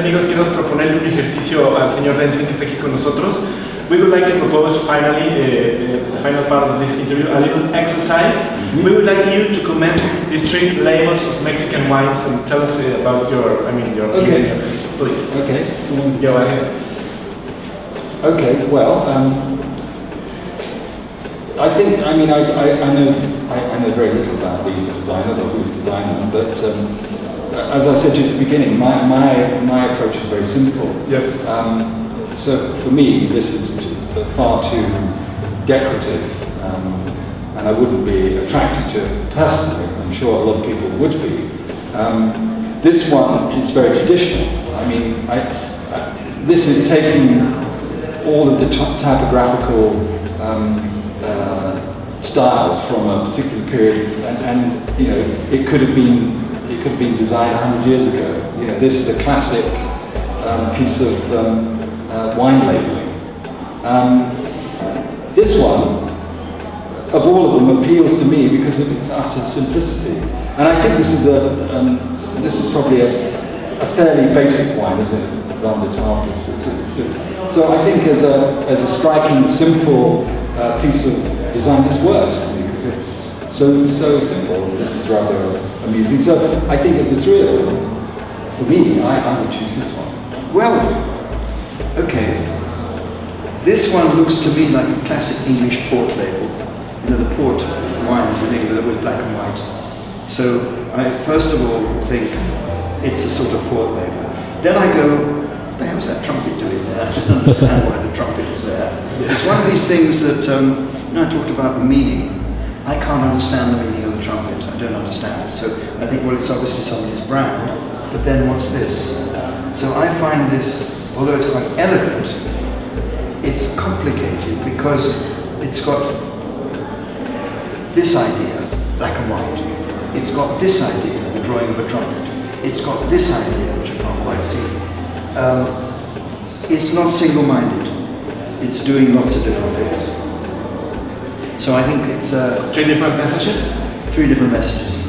amigos, quiero proponerle un ejercicio al señor Dempsey que está aquí con nosotros. We would like to propose finally, the final part of this interview, a little exercise. We would like you to comment these 3 labels of Mexican wines and tell us about your opinion, please. Okay. Go ahead. Okay, well, I think, I know very little about these designers or who's designing them, but as I said to you at the beginning, my approach is very simple. Yes. So for me, this is far too decorative, and I wouldn't be attracted to it personally. I'm sure a lot of people would be. This one is very traditional. I mean, this is taking all of the typographical styles from a particular period, and you know, it could have been designed 100 years ago. You know, this is a classic piece of wine labeling. This one, of all of them, appeals to me because of its utter simplicity, and I think this is probably a fairly basic wine, isn't it? Grande. So I think as a striking, simple piece of design, this works for me because it's so simple. This is rather amusing. So I think of the 3 of them, for me, I would choose this one. Well, okay. This one looks to me like a classic English port label. You know, the port wines in England are always black and white. So I first of all think it's a sort of port label. Then I go, what the hell's that trumpet doing there? I don't understand why the trumpet is there. It's one of these things that, you know, I talked about the meaning. I can't understand the meaning of the trumpet. I don't understand it. So I think, well, it's obviously somebody's brand, but then what's this? So I find this, although it's quite elegant, it's complicated because it's got this idea, black and white. It's got this idea, the drawing of a trumpet. It's got this idea, which I can't quite see. It's not single-minded. It's doing lots of different things. So I think it's 3 different messages? 3 different messages.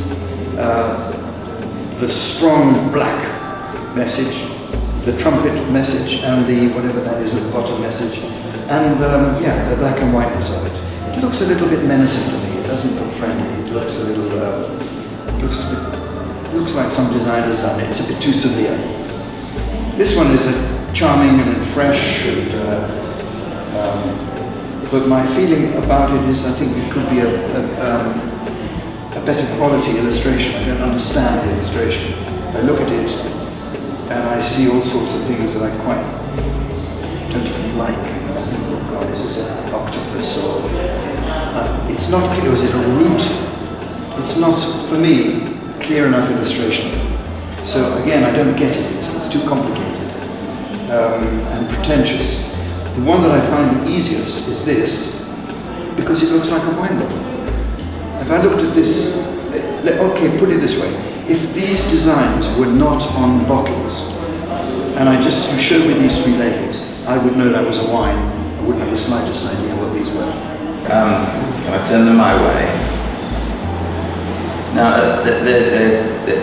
The strong black message, the trumpet message, and the whatever that is at the bottom message, and yeah, the black and whiteness of it. It looks a little bit menacing to me. It doesn't look friendly. It looks a little. Looks like some designer's done it. It's a bit too severe. This one is charming and fresh, but my feeling about it is I think it could be a better quality illustration. I don't understand the illustration. I look at it and I see all sorts of things that I quite don't even like. I think, oh God, is this an octopus or... it's not clear, is it a root? It's not, for me, clear enough illustration. So again, I don't get it, it's too complicated and pretentious. The one that I find the easiest is this, because it looks like a wine bottle. If I looked at this, okay, put it this way, if these designs were not on bottles, and you showed me these 3 labels, I would know that was a wine. I wouldn't have the slightest idea what these were. Can I turn them my way? Now, they're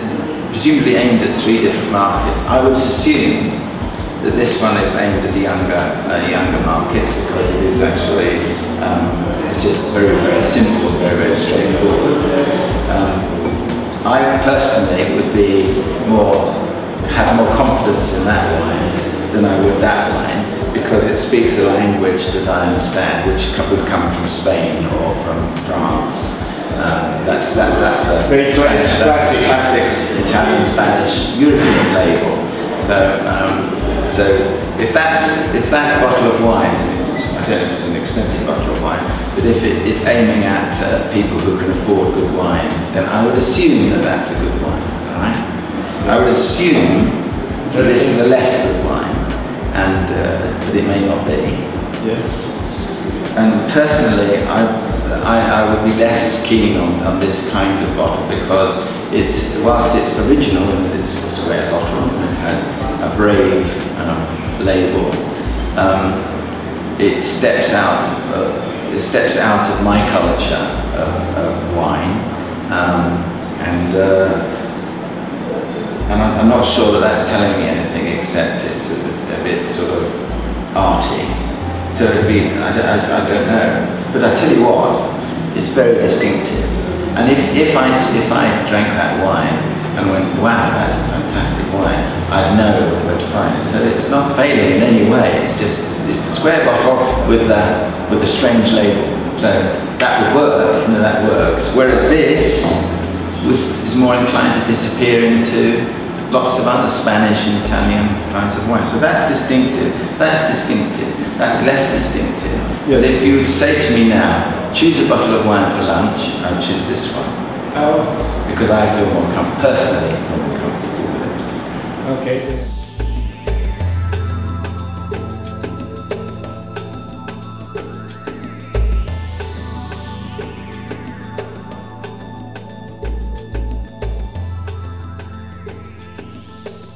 presumably aimed at 3 different markets. I would assume that this one is aimed at a younger market because it is actually, it's just very, very simple, very, very straightforward. I personally would have more confidence in that wine than I would that wine because it speaks a language that I understand, which would come from Spain or from France. That's a very French, that's a classic Italian, Spanish, European label. So if that bottle of wine, I don't know if it's an expensive bottle of wine, but if it's aiming at people who can afford good wines, then I would assume that that's a good wine. All right? I would assume that this is a less good wine, but it may not be. Yes. And personally, I would be less keen on this kind of bottle because whilst it's original and it's a square bottle and it has a brave label, it steps out of my culture of wine, and I'm not sure that that's telling me anything except it's a bit sort of arty. So it'd be, I don't know. But I tell you what, it's very distinctive. And if I drank that wine and went, wow, that's a fantastic wine, I'd know where to find it. So it's not failing in any way. It's just it's the square bottle with the strange label. So that would work. You know, that works. Whereas this is more inclined to disappear into lots of other Spanish and Italian kinds of wine. So that's distinctive. That's distinctive. That's less distinctive. Yes. But if you would say to me now, choose a bottle of wine for lunch, I'd choose this one. Oh. Because I feel personally more comfortable with it. Okay.